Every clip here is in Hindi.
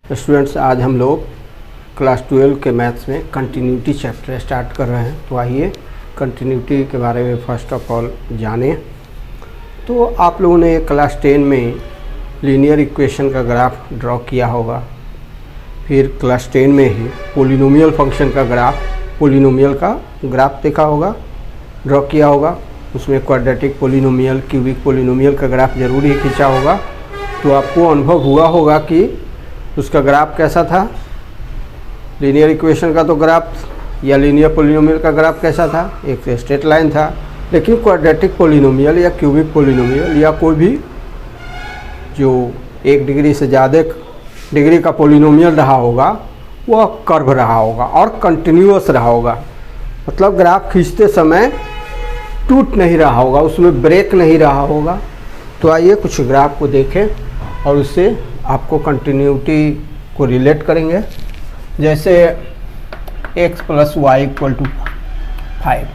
स्टूडेंट्स, आज हम लोग क्लास 12 के मैथ्स में कंटिन्यूटी चैप्टर स्टार्ट कर रहे हैं। तो आइए कंटिन्यूटी के बारे में फर्स्ट ऑफ ऑल जानें। तो आप लोगों ने क्लास 10 में लीनियर इक्वेशन का ग्राफ ड्रॉ किया होगा। फिर क्लास 10 में ही पोलिनोमियल फंक्शन का पोलिनोमियल का ग्राफ देखा होगा, ड्रॉ किया होगा। उसमें क्वाड्रेटिक पोलिनोमियल, क्यूबिक पोलिनोमियल का ग्राफ जरूर ही खींचा होगा। तो आपको अनुभव हुआ होगा कि उसका ग्राफ कैसा था। लीनियर इक्वेशन का तो ग्राफ या लीनियर पोलिनोमियल का ग्राफ कैसा था, एक स्ट्रेट लाइन था। लेकिन क्वाड्रेटिक पोलिनोमियल या क्यूबिक पोलिनोमियल या कोई भी जो 1 डिग्री से ज़्यादा डिग्री का पोलिनोमियल रहा होगा वह कर्व रहा होगा और कंटिन्यूअस रहा होगा। मतलब ग्राफ खींचते समय टूट नहीं रहा होगा, उसमें ब्रेक नहीं रहा होगा। तो आइए कुछ ग्राफ को देखें और उससे आपको कंटिन्यूटी को रिलेट करेंगे। जैसे x + y = 5,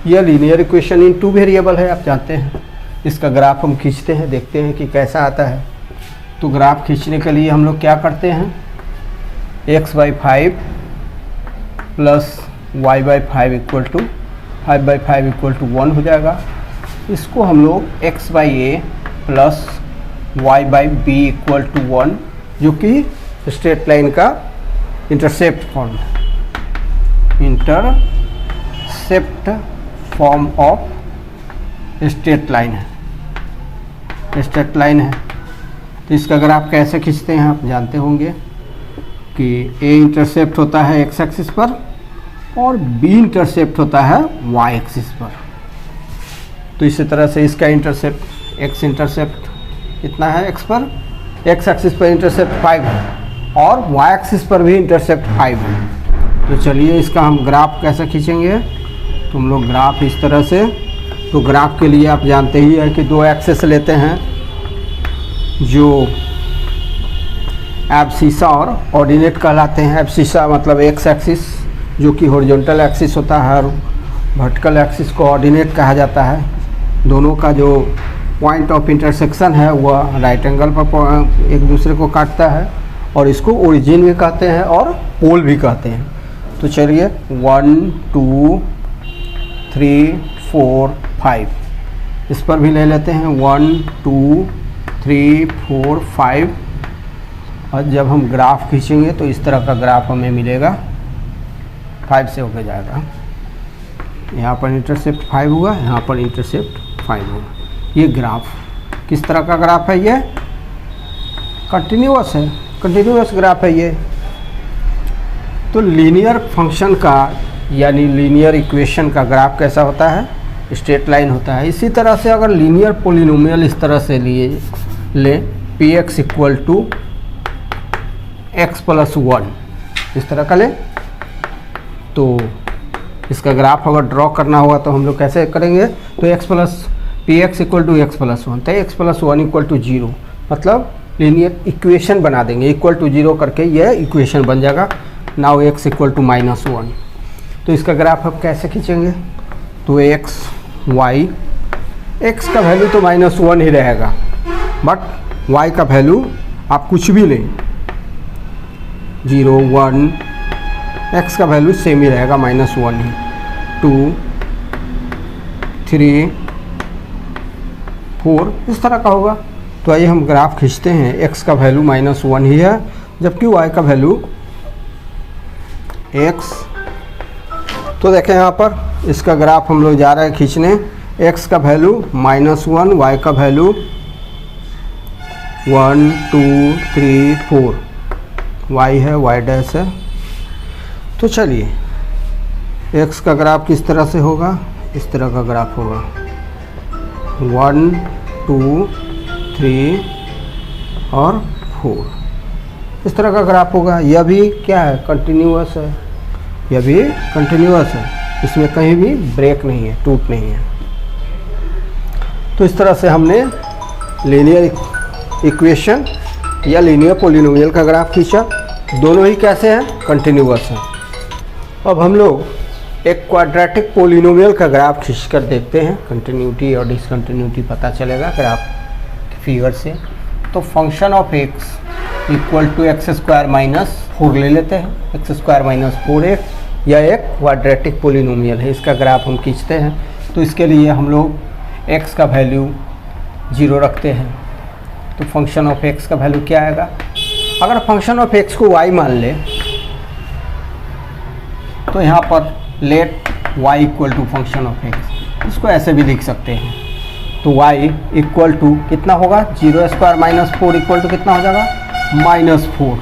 यह लीनियर इक्वेशन इन 2 वेरिएबल है, आप जानते हैं। इसका ग्राफ हम खींचते हैं, देखते हैं कि कैसा आता है। तो ग्राफ खींचने के लिए हम लोग क्या करते हैं, x/5 + y/5 = 5/5 = 1 हो जाएगा। इसको हम लोग x/a + y/b = 1, जो कि स्ट्रेट लाइन का इंटरसेप्ट फॉर्म है, intercept form of straight line है, स्ट्रेट लाइन है। तो इसका ग्राफ कैसे खींचते हैं आप जानते होंगे कि a इंटरसेप्ट होता है x एक्सिस पर और b इंटरसेप्ट होता है y एक्सिस पर। तो इसी तरह से इसका इंटरसेप्ट x इंटरसेप्ट कितना है, x पर, x एक्सिस पर इंटरसेप्ट 5 है और y एक्सिस पर भी इंटरसेप्ट 5 है। तो चलिए इसका हम ग्राफ कैसे खींचेंगे। तो हम लोग ग्राफ इस तरह से, तो ग्राफ के लिए आप जानते ही है कि 2 एक्सिस लेते हैं, जो एब्सिसा और ऑर्डिनेट कहलाते हैं। एब्सिसा मतलब x एक्सिस जो कि हॉरिजॉन्टल एक्सिस होता है और वर्टिकल एक्सिस को ऑर्डिनेट कहा जाता है। दोनों का जो पॉइंट ऑफ इंटरसेक्शन है वह राइट एंगल पर एक दूसरे को काटता है और इसको ओरिजिन भी कहते हैं और पोल भी कहते हैं। तो चलिए 1 2 3 4 5 इस पर भी ले लेते हैं, 1 2 3 4 5। और जब हम ग्राफ खींचेंगे तो इस तरह का ग्राफ हमें मिलेगा, 5 से होकर जाएगा। यहाँ पर इंटरसेप्ट 5 हुआ, यहाँ पर इंटरसेप्ट 5 हुआ। ये ग्राफ किस तरह का ग्राफ है, ये कंटिन्यूअस है, कंटिन्यूअस ग्राफ है ये। तो लीनियर फंक्शन का यानी लीनियर इक्वेशन का ग्राफ कैसा होता है, स्ट्रेट लाइन होता है। इसी तरह से अगर लीनियर पोलिनोमियल इस तरह से ले px = x + 1 इस तरह का ले, तो इसका ग्राफ अगर ड्रॉ करना होगा तो हम लोग कैसे करेंगे। तो px = x + 1, तो x + 1 = 0, मतलब लीनियर इक्वेशन बना देंगे, = 0 करके यह इक्वेशन बन जाएगा। Now x = -1। तो इसका ग्राफ अब कैसे खींचेंगे। तो x y, x का वैल्यू तो -1 ही रहेगा, बट y का वैल्यू आप कुछ भी लें, 0 1, x का वैल्यू सेम ही रहेगा, -1 ही, 2 3 4 इस तरह का होगा। तो आइए हम ग्राफ खींचते हैं। x का वैल्यू -1 ही है, जबकि y का वैल्यू x। तो देखें यहाँ पर इसका ग्राफ हम लोग जा रहे हैं खींचने। x का वैल्यू -1, y का वैल्यू 1 2 3 4, y है, y डैश है। तो चलिए x का ग्राफ किस तरह से होगा, इस तरह का ग्राफ होगा, 1 2 3 और 4 इस तरह का ग्राफ होगा। यह भी क्या है, कंटिन्यूअस है, यह भी कंटिन्यूअस है, इसमें कहीं भी ब्रेक नहीं है, टूट नहीं है। तो इस तरह से हमने लीनियर इक्वेशन या लीनियर पोलिनोमियल का ग्राफ खींचा। दोनों ही कैसे हैं, कंटिन्यूअस हैं। अब हम लोग एक क्वाड्रेटिक पोलिनोमियल का ग्राफ खींचकर देखते हैं, कंटिन्यूटी और डिसकंटिन्यूटी पता चलेगा ग्राफ फिगर से। तो function of x equal to x square minus 4 ले लेते हैं। एक्स स्क्वायर माइनस 4x यह एक क्वाड्रेटिक पोलिनोमियल है, इसका ग्राफ हम खींचते हैं। तो इसके लिए हम लोग x का वैल्यू 0 रखते हैं। तो फंक्शन ऑफ x का वैल्यू क्या आएगा? अगर फंक्शन ऑफ x को y मान ले तो यहाँ पर let y equal to function of x, इसको ऐसे भी लिख सकते हैं। तो y इक्वल टू कितना होगा? 0 स्क्वायर माइनस 4 इक्वल टू कितना हो जाएगा? -4।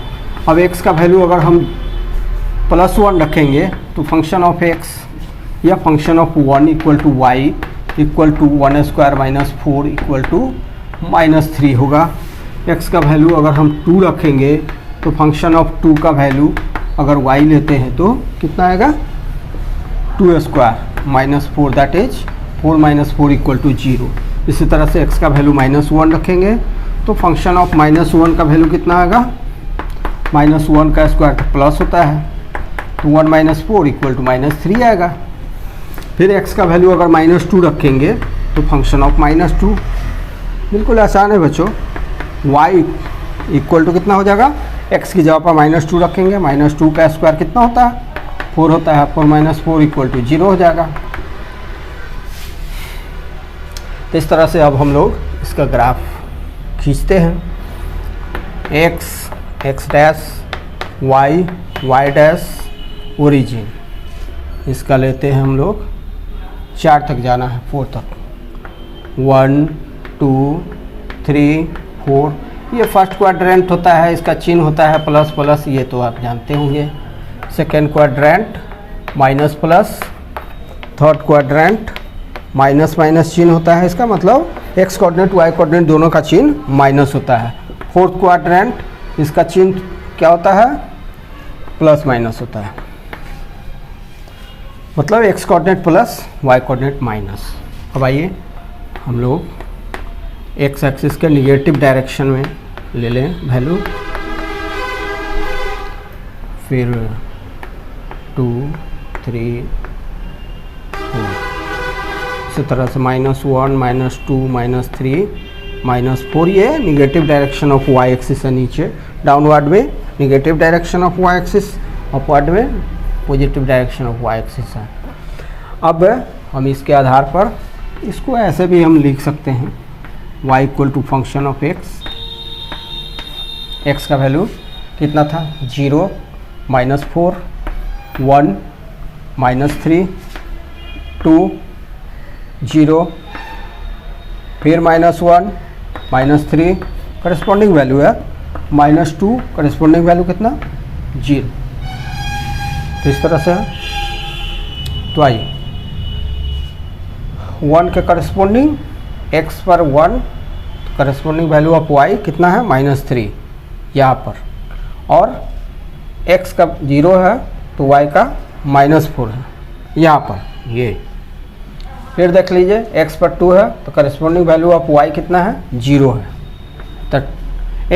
अब x का वैल्यू अगर हम +1 रखेंगे तो फंक्शन ऑफ x या function of 1 equal to y equal to 1 square minus 4 equal to -3 होगा। x का वैल्यू अगर हम 2 रखेंगे तो फंक्शन ऑफ 2 का वैल्यू अगर y लेते हैं तो कितना आएगा? 2 square minus 4 that is 4 minus 4 equal to 0। इसी तरह से x का वैल्यू -1 रखेंगे तो फंक्शन ऑफ -1 का वैल्यू कितना आएगा? -1 का स्क्वायर तो प्लस होता है, तो 1 माइनस 4 इक्वल टू -3 आएगा। फिर x का वैल्यू अगर -2 रखेंगे तो फंक्शन ऑफ -2, बिल्कुल आसान है बच्चों। y इक्वल टू कितना हो जाएगा? x की जगह पर -2 रखेंगे, -2 का स्क्वायर कितना होता है? 4 होता है, 4 माइनस 4 इक्वल टू 0 हो जाएगा। तो इस तरह से अब हम लोग इसका ग्राफ खींचते हैं। x dash y dash origin, इसका लेते हैं हम लोग 4 तक जाना है, 4 तक। 1 2 3 4, ये फर्स्ट क्वाड्रेंट होता है, इसका चिन्ह होता है प्लस प्लस, ये तो आप जानते होंगे। Second quadrant minus plus, third quadrant minus minus चिन्ह होता है, इसका मतलब एक्स कोऑर्डिनेट वाई कोऑर्डिनेट दोनों का चिन्ह माइनस होता है। फोर्थ क्वाड्रेंट, इसका चिन्ह क्या होता है? प्लस माइनस होता है, मतलब x coordinate plus y coordinate minus. अब आइए हम लोग एक्स एक्सिस के निगेटिव डायरेक्शन में ले लें वैल्यू, फिर 2 3 4, इसी तरह से -1 -2 -3 -4, ये negative direction of Y axis है नीचे, डाउनवर्ड में negative direction of Y axis, upward में positive direction of Y axis है। अब हम इसके आधार पर इसको ऐसे भी हम लिख सकते हैं, y equal to function of x का वैल्यू कितना था? 0 -4 1 -3 2 0, फिर -1 -3, करस्पॉन्डिंग वैल्यू है -2, करस्पॉन्डिंग वैल्यू कितना? 0। तो इस तरह से तो आइए 1 के करस्पॉन्डिंग x पर 1, करस्पॉन्डिंग वैल्यू ऑफ y कितना है? -3 यहाँ पर, और x का 0 है तो y का -4 है यहाँ पर ये। फिर देख लीजिए x पर 2 है तो करस्पॉन्डिंग वैल्यू ऑफ y कितना है? 0 है। तो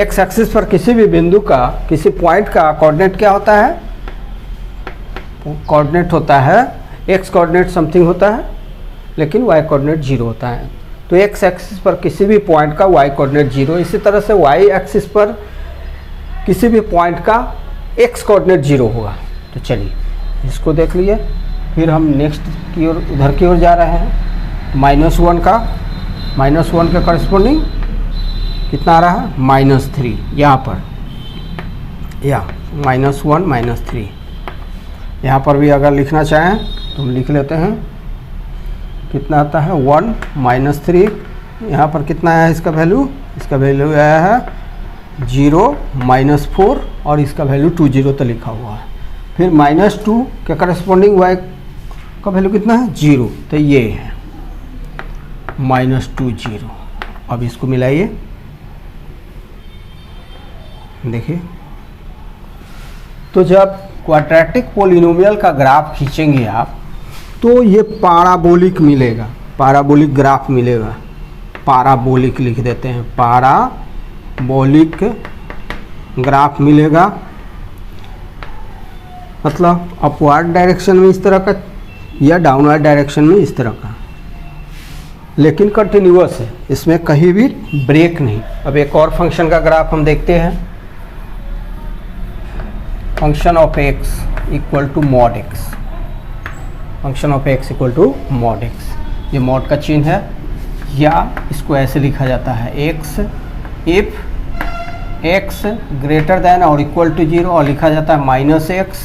x एक्सिस पर किसी भी बिंदु का, किसी पॉइंट का कोऑर्डिनेट क्या होता है? कोऑर्डिनेट होता है x कोऑर्डिनेट समथिंग होता है, लेकिन y कोऑर्डिनेट 0 होता है। तो x एक्सिस पर किसी भी पॉइंट का y कोऑर्डिनेट 0, इसी तरह से y एक्सिस पर किसी भी पॉइंट का x कोऑर्डिनेट 0 होगा। तो चलिए इसको देख लिए, फिर हम नेक्स्ट की ओर, उधर की ओर जा रहे हैं। तो -1 का करस्पॉन्डिंग कितना आ रहा है? -3 यहाँ पर, या -1 -3 यहाँ पर भी अगर लिखना चाहें तो हम लिख लेते हैं। कितना आता है? 1 -3, यहाँ पर कितना आया है इसका वैल्यू? इसका वैल्यू आया है 0 -4, और इसका वैल्यू 20 तो लिखा हुआ है। फिर -2 के करस्पॉन्डिंग y का वैल्यू कितना है? 0, तो ये है -2 0। अब इसको मिलाइए, देखिए। तो जब क्वाड्रेटिक पोलिनोमियल का ग्राफ खींचेंगे आप तो ये पाराबोलिक मिलेगा, पाराबोलिक ग्राफ मिलेगा। पाराबोलिक लिख देते हैं, पाराबोलिक ग्राफ मिलेगा, मतलब अपवर्ड डायरेक्शन में इस तरह का या डाउनवर्ड डायरेक्शन में इस तरह का, लेकिन कंटिन्यूअस है, इसमें कहीं भी ब्रेक नहीं। अब एक और फंक्शन का ग्राफ हम देखते हैं, function of x equal to mod x, function of x equal to mod x, ये मॉड का चिन्ह है, या इसको ऐसे लिखा जाता है x if x greater than और इक्वल टू 0, और लिखा जाता है minus x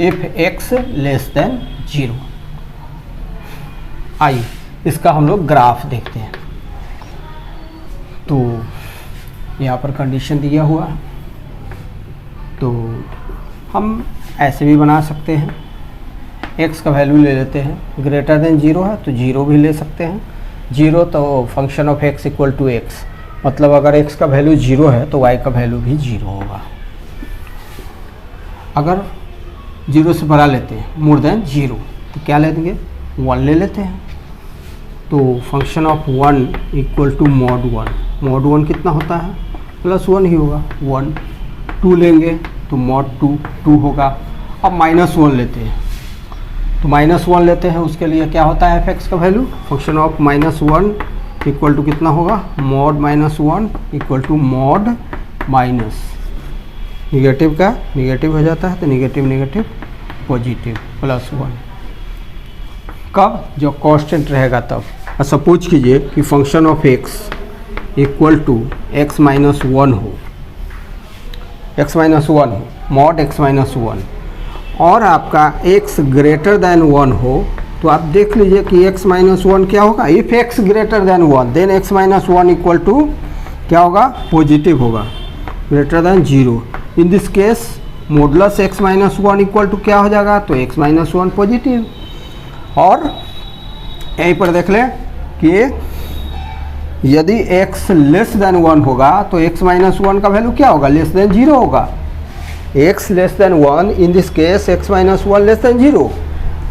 if x less than 0। आइए इसका हम लोग ग्राफ देखते हैं। तो यहाँ पर कंडीशन दिया हुआ है, तो हम ऐसे भी बना सकते हैं, x का वैल्यू ले लेते हैं, ग्रेटर देन 0 है तो 0 भी ले सकते हैं, 0 तो function of x equal to x, मतलब अगर x का वैल्यू 0 है तो y का वैल्यू भी 0 होगा। अगर 0 से बड़ा लेते हैं, मोर देन 0, तो क्या ले देंगे, 1 ले लेते हैं। तो function of 1 equal to mod 1, mod 1 कितना होता है, +1 ही होगा, 1। 2 लेंगे तो मॉड 2 होगा। अब -1 लेते हैं, तो -1 लेते हैं, उसके लिए क्या होता है f(x) का value, function of -1 equal to कितना होगा, mod -1 equal to mod minus negative का निगेटिव हो जाता है, तो निगेटिव नेगेटिव पॉजिटिव +1। कब, जो कांस्टेंट रहेगा तब। और सपोज कीजिए कि function of x equal to x minus 1 हो, x माइनस 1 हो, मॉड x माइनस 1, और आपका x ग्रेटर देन 1 हो, तो आप देख लीजिए कि x माइनस 1 क्या होगा, if x greater than 1 then x minus 1 equal to क्या होगा, पॉजिटिव होगा, greater than 0। In this case modulus x minus 1 equal to क्या हो जाएगा, तो x माइनस 1 पॉजिटिव। और यहीं पर देख लें कि यदि x लेस देन 1 होगा तो x माइनस 1 का वैल्यू क्या होगा, लेस देन 0 होगा। x less than 1, in this case x minus 1 less than 0,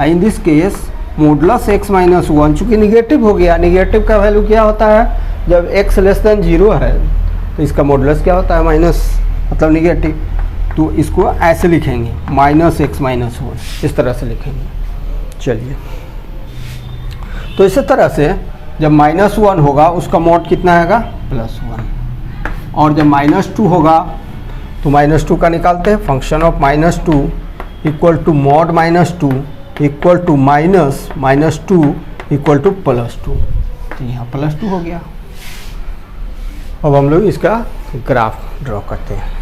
in this case modulus x minus 1 चूँकि निगेटिव हो गया, निगेटिव का वैल्यू क्या होता है, जब x लेस देन 0 है तो इसका मॉडुलस क्या होता है, माइनस, मतलब निगेटिव। तो इसको ऐसे लिखेंगे, -x माइनस 1, इस तरह से लिखेंगे। चलिए, तो इसी तरह से जब -1 होगा उसका मॉड कितना आएगा, +1, और जब -2 होगा तो -2 का निकालते हैं, function of -2 equal to mod -2 equal to -2 equal to +2, तो यहाँ +2 हो गया। अब हम लोग इसका ग्राफ ड्रॉ करते हैं।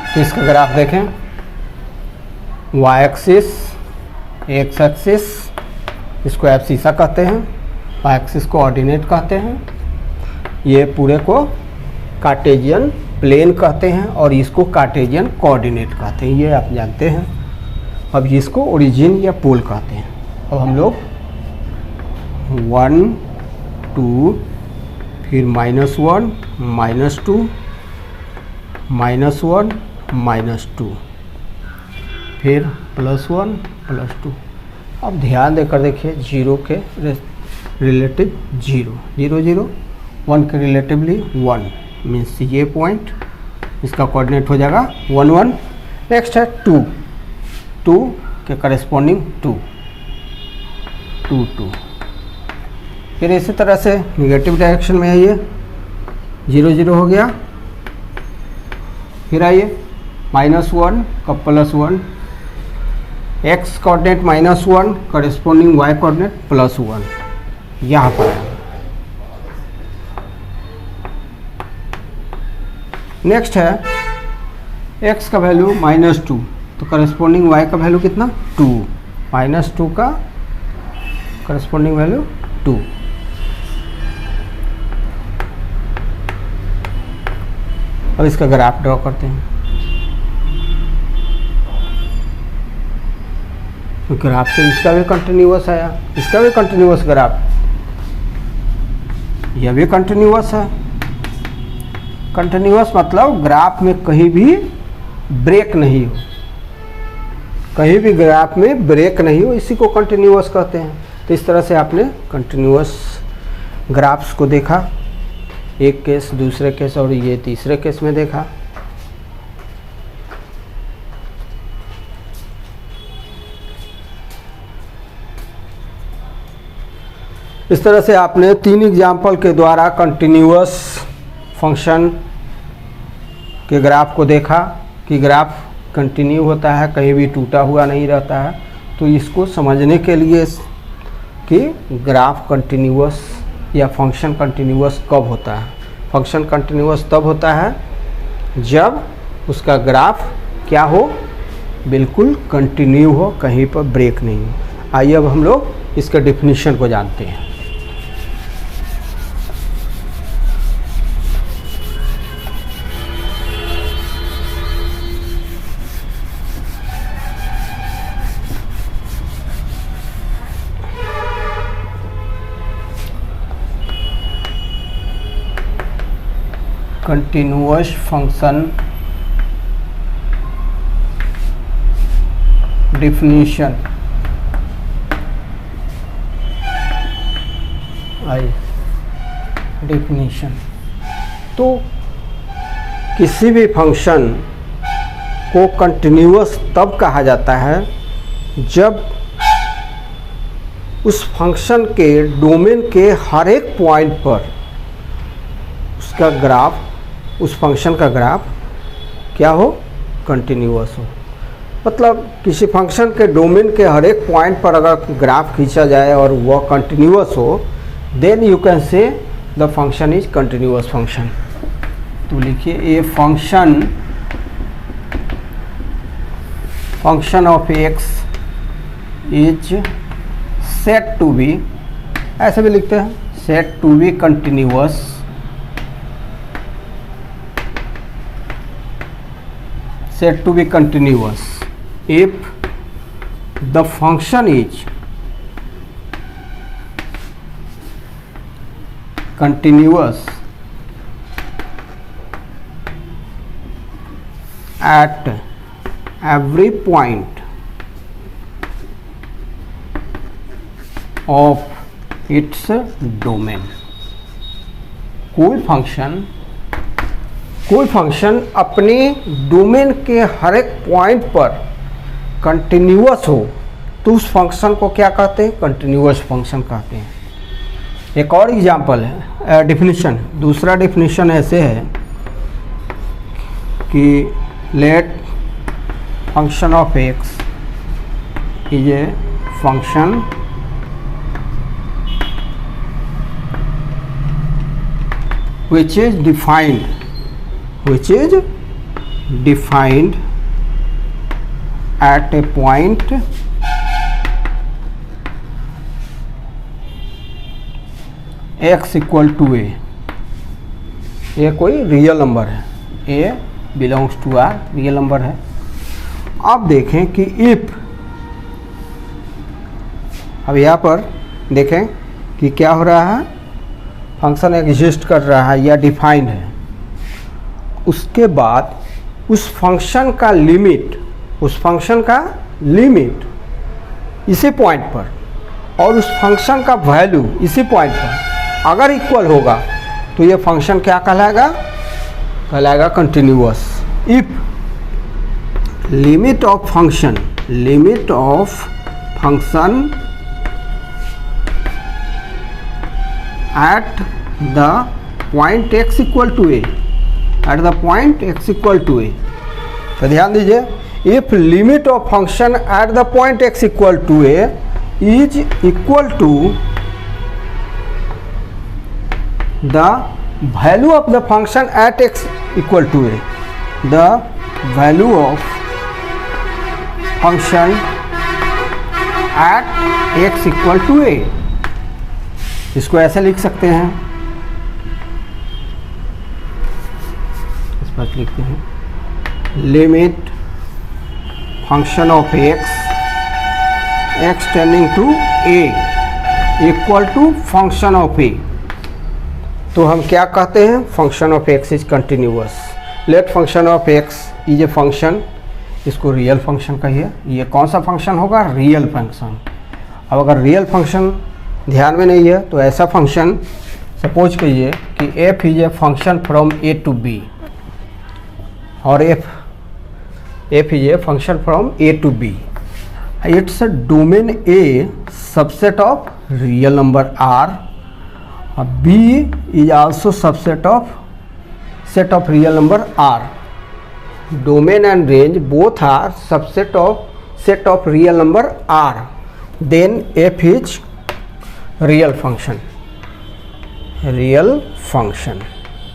तो इसका ग्राफ देखें, y एक्सिस, x एक्सिस, इसको एब्सिसा कहते हैं, y एक्सिस को ऑर्डिनेट कहते हैं, ये पूरे को कार्टेशियन प्लेन कहते हैं, और इसको कार्टेशियन कोऑर्डिनेट कहते हैं, ये आप जानते हैं। अब इसको ओरिजिन या पोल कहते हैं। अब हम लोग 1 2 फिर -1 -2 -1 -2 फिर +1 +2। अब ध्यान देकर देखिए, 0 के रिलेटिव 0 0 0, 1 के रिलेटिवली 1, मीन्स ये पॉइंट इसका कोऑर्डिनेट हो जाएगा 1 1। नेक्स्ट है 2 2 के करेस्पॉन्डिंग 2 2 2। फिर इसी तरह से निगेटिव डायरेक्शन में आइए, 0 0 हो गया। फिर आइए -1 का +1, x coordinate -1 corresponding y coordinate +1, यहाँ पर है। नेक्स्ट है x का वैल्यू -2, तो करेस्पॉन्डिंग y का वैल्यू कितना, 2, -2 का करेस्पॉन्डिंग वैल्यू 2। अब इसका ग्राफ ड्रॉ करते हैं। तो ग्राफ से इसका भी कंटिन्यूअस आया, इसका भी कंटिन्यूअस ग्राफ, यह भी कंटिन्यूअस है। कंटिन्यूअस मतलब ग्राफ में कहीं भी ब्रेक नहीं हो, कहीं भी ग्राफ में ब्रेक नहीं हो, इसी को कंटिन्यूअस कहते हैं। तो इस तरह से आपने कंटिन्यूअस ग्राफ्स को देखा, एक केस, दूसरे केस, और ये तीसरे केस में देखा। इस तरह से आपने 3 एग्जाम्पल के द्वारा कंटिन्यूअस फंक्शन के ग्राफ को देखा कि ग्राफ कंटिन्यू होता है, कहीं भी टूटा हुआ नहीं रहता है। तो इसको समझने के लिए कि ग्राफ कंटिन्यूअस या फंक्शन कंटिन्यूअस कब होता है। फंक्शन कंटिन्यूअस तब होता है जब उसका ग्राफ क्या हो, बिल्कुल कंटिन्यू हो, कहीं पर ब्रेक नहीं हो। आइए अब हम लोग इसके डेफिनेशन को जानते हैं। Continuous function definition. डेफिनेशन तो किसी भी फंक्शन को कंटिन्यूअस तब कहा जाता है जब उस फंक्शन के डोमेन के हर एक पॉइंट पर उसका ग्राफ, उस फंक्शन का ग्राफ क्या हो, कंटिन्यूअस हो। मतलब किसी फंक्शन के डोमेन के हर एक पॉइंट पर अगर ग्राफ खींचा जाए और वह कंटिन्यूअस हो, then you can say the function is continuous function. तो लिखिए a function of x is set to be, ऐसे भी लिखते हैं, set to be continuous said to be continuous if the function is continuous at every point of its domain। कोई फंक्शन अपने डोमेन के हर एक पॉइंट पर कंटिन्यूअस हो तो उस फंक्शन को क्या कहते हैं, कंटिन्यूअस फंक्शन कहते हैं। एक और एग्जांपल है, डेफिनेशन, दूसरा डेफिनेशन ऐसे है कि let function of x is a function which is defined at a point x equal to a। ये कोई रियल नंबर है, a belongs to r, real number है। अब देखें कि इफ, अब यहाँ पर देखें कि क्या हो रहा है, फंक्शन एग्जिस्ट कर रहा है या डिफाइंड है। उसके बाद उस फंक्शन का लिमिट इसी पॉइंट पर और उस फंक्शन का वैल्यू इसी पॉइंट पर अगर इक्वल होगा तो ये फंक्शन क्या कहलाएगा continuous. If limit of function at the point x equal to a, at the point x equal to a, तो ध्यान दीजिए, if limit of function at the point x equal to a is equal to the value of the function at x equal to a, the value of function at x equal to a, इसको ऐसे लिख सकते हैं, इस पर लिखते हैं limit function of X tending to A equal to function of A. तो हम क्या कहते हैं, function of x is continuous. Let function of x is a function, इसको रियल फंक्शन कहिए। ये कौन सा फंक्शन होगा, रियल फंक्शन। अब अगर रियल फंक्शन ध्यान में नहीं है तो ऐसा फंक्शन सपोज करिए कि f is a function from a to b, और f is a function from a to b। Its domain a subset of real number R. B is also subset of set of real number R. Domain and range both are subset of set of real number R. Then f is real function. Real function,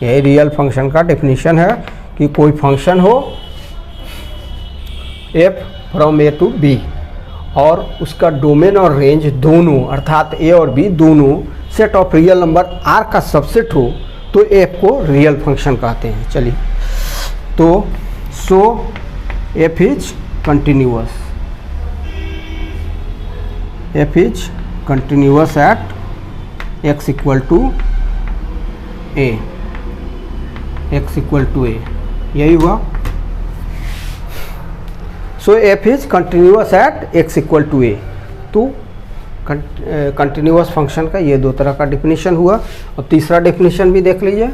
यही रियल फंक्शन का डेफिनेशन है कि कोई फंक्शन हो f from a to b और उसका डोमेन और रेंज दोनों अर्थात a और b दोनों set of real number r का सबसेट हो तो f को रियल फंक्शन कहते हैं। चलिए, तो so f is continuous, f is continuous at x equal to a, x equal to a, यही हुआ। So f is continuous at x equal to a। तो कंटिन्यूअस फंक्शन का ये दो तरह का डेफिनेशन हुआ। और तीसरा डेफिनेशन भी देख लीजिए।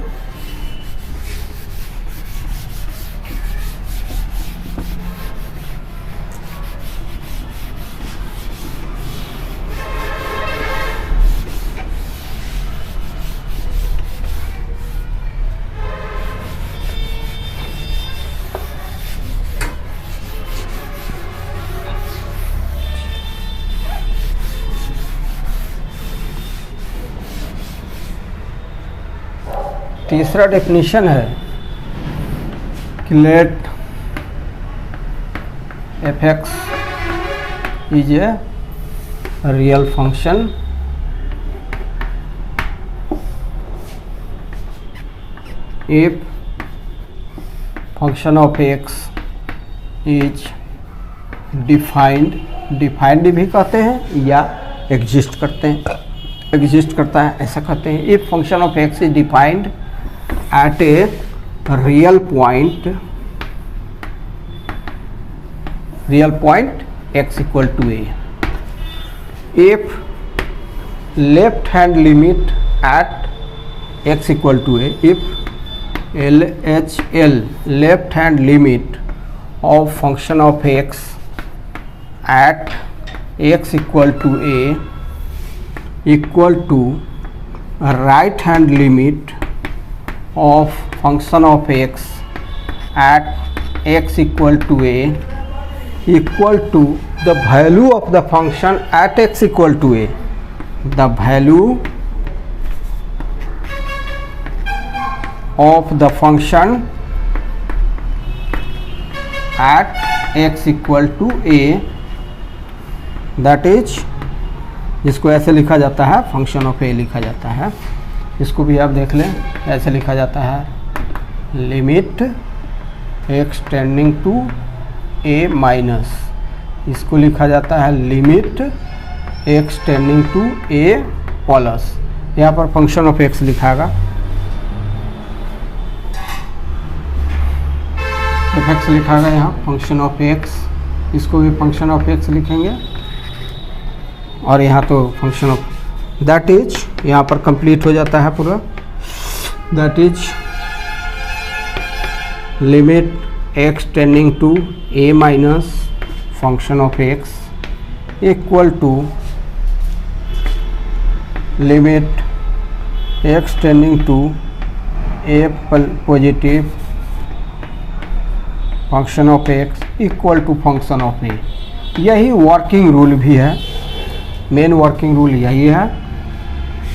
तीसरा डेफिनेशन है कि let f x is a real function if function of x is defined, defined भी कहते हैं या एग्जिस्ट करते हैं, एग्जिस्ट करता है ऐसा कहते हैं। If function of x is defined at a real point x equal to a, if left hand limit at x equal to a, if LHL left hand limit of function of x at x equal to a equal to right hand limit of function of x at x equal to a equal to the value of the function at x equal to a, the value of the function at x equal to a, that is जिसको ऐसे लिखा जाता है फंक्शन ऑफ ए लिखा जाता है। इसको भी आप देख लें, ऐसे लिखा जाता है limit X tending to A minus, इसको लिखा जाता है limit X tending to A plus. यहाँ पर फंक्शन ऑफ एक्स लिखागा, एफ एक्स लिखागा यहाँ फंक्शन ऑफ एक्स, इसको भी फंक्शन ऑफ एक्स लिखेंगे और यहाँ तो फंक्शन ऑफ दैट इज, यहाँ पर कंप्लीट हो जाता है पूरा। That is limit X tending to A minus function of x equal to limit X tending to A positive function of x equal to function of A. यही वर्किंग रूल भी है, मेन वर्किंग रूल यही है।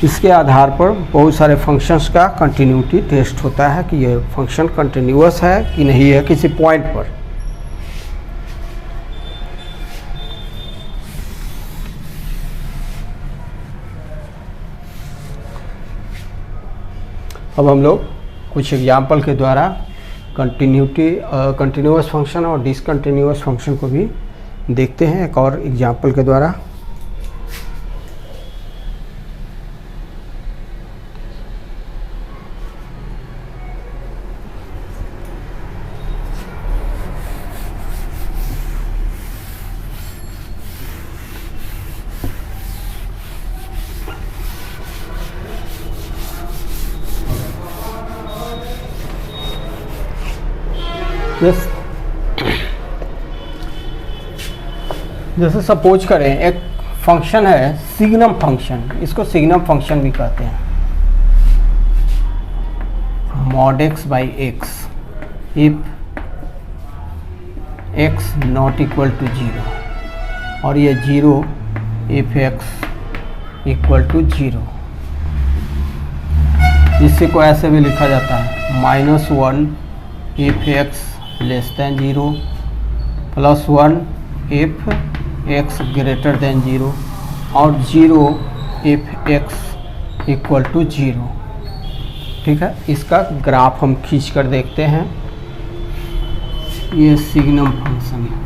इसके आधार पर बहुत सारे फंक्शंस का कंटिन्यूटी टेस्ट होता है कि ये फंक्शन कंटिन्यूअस है कि नहीं है किसी पॉइंट पर। अब हम लोग कुछ एग्जाम्पल के द्वारा कंटिन्यूअस फंक्शन और डिसकंटिन्यूअस फंक्शन को भी देखते हैं एक और एग्जाम्पल के द्वारा। जैसे सपोज करें एक फंक्शन है सिग्नम फंक्शन, इसको सिग्नम फंक्शन भी कहते हैं। mod x by x if x not equal to 0, और ये 0 if x equal to 0। इसी को ऐसे भी लिखा जाता है -1 if x less than 0 +1 if x greater than 0 और 0 if x equal to 0। ठीक है, इसका ग्राफ हम खींच कर देखते हैं। ये सिग्नम फंक्शन है,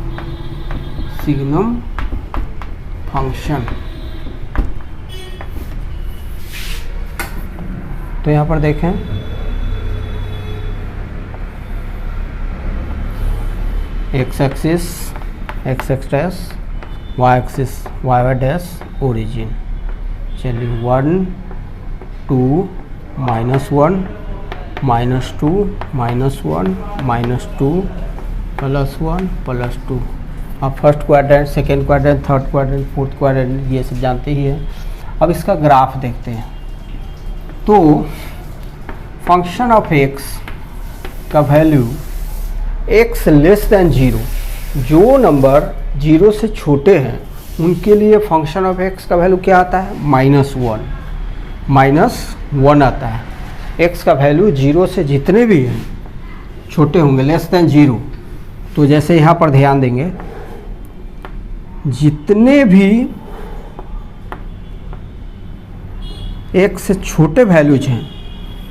सिग्नम फंक्शन। तो यहाँ पर देखें x axis x dash, y axis y dash, origin. चलिए 1 2 -1 -2 -1 -2 +1 +2। अब first quadrant, second quadrant, third quadrant, fourth quadrant, ये सब जानते ही हैं। अब इसका ग्राफ देखते हैं। तो फंक्शन ऑफ x का वैल्यू x लेस देन 0, जो नंबर 0 से छोटे हैं उनके लिए फंक्शन ऑफ x का वैल्यू क्या आता है? -1 आता है। x का वैल्यू 0 से जितने भी हैं छोटे होंगे, लेस देन 0। तो जैसे यहाँ पर ध्यान देंगे, जितने भी x से छोटे वैल्यूज हैं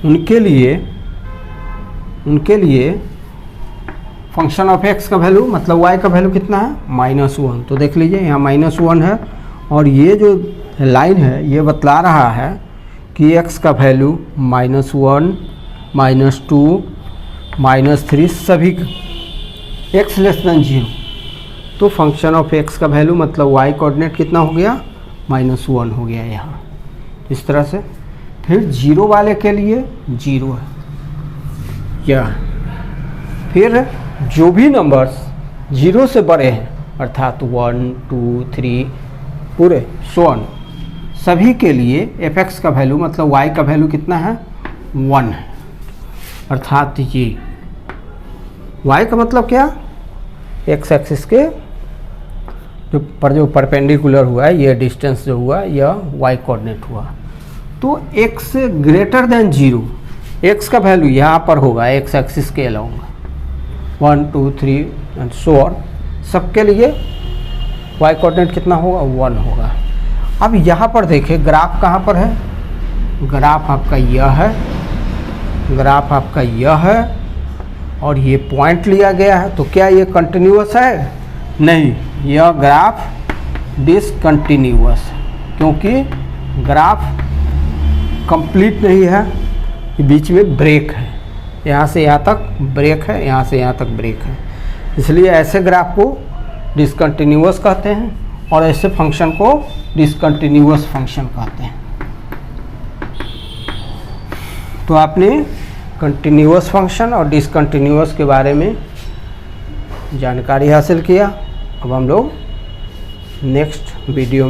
उनके लिए फंक्शन ऑफ x का वैल्यू मतलब y का वैल्यू कितना है? -1। तो देख लीजिए यहाँ -1 है, और ये जो लाइन है ये बतला रहा है कि x का वैल्यू -1 -2 -3 सभी x लेस देन 0। तो फंक्शन ऑफ x का वैल्यू मतलब y कोऑर्डिनेट कितना हो गया? -1 हो गया यहाँ, इस तरह से। फिर 0 वाले के लिए 0 है या फिर जो भी नंबर्स 0 से बड़े हैं अर्थात 1 2 3 पूरे सोन, सभी के लिए f(x) का वैल्यू मतलब y का वैल्यू कितना है? 1 है। अर्थात ये y का मतलब क्या? x एक्सिस के जो परपेंडिकुलर हुआ है, ये डिस्टेंस जो हुआ यह y कोऑर्डिनेट हुआ। तो x से ग्रेटर देन 0, x का वैल्यू यहाँ पर होगा x एक्सिस के अलाउंग 1 2 3 एंड सो ऑन। सबके लिए y कोऑर्डिनेट कितना होगा? 1 होगा। अब यहाँ पर देखिए ग्राफ कहाँ पर है? ग्राफ आपका यह है, ग्राफ आपका यह है, और ये पॉइंट लिया गया है। तो क्या ये कंटिन्यूअस है? नहीं, यह ग्राफ डिसकंटिन्यूअस है, क्योंकि ग्राफ कंप्लीट नहीं है, बीच में ब्रेक है। यहाँ से यहाँ तक ब्रेक है, यहाँ से यहाँ तक ब्रेक है, इसलिए ऐसे ग्राफ को डिसकंटिन्यूअस कहते हैं और ऐसे फंक्शन को डिसकंटिन्यूअस फंक्शन कहते हैं। तो आपने कंटिन्यूअस फंक्शन और डिसकंटिन्यूअस के बारे में जानकारी हासिल किया। अब हम लोग नेक्स्ट वीडियो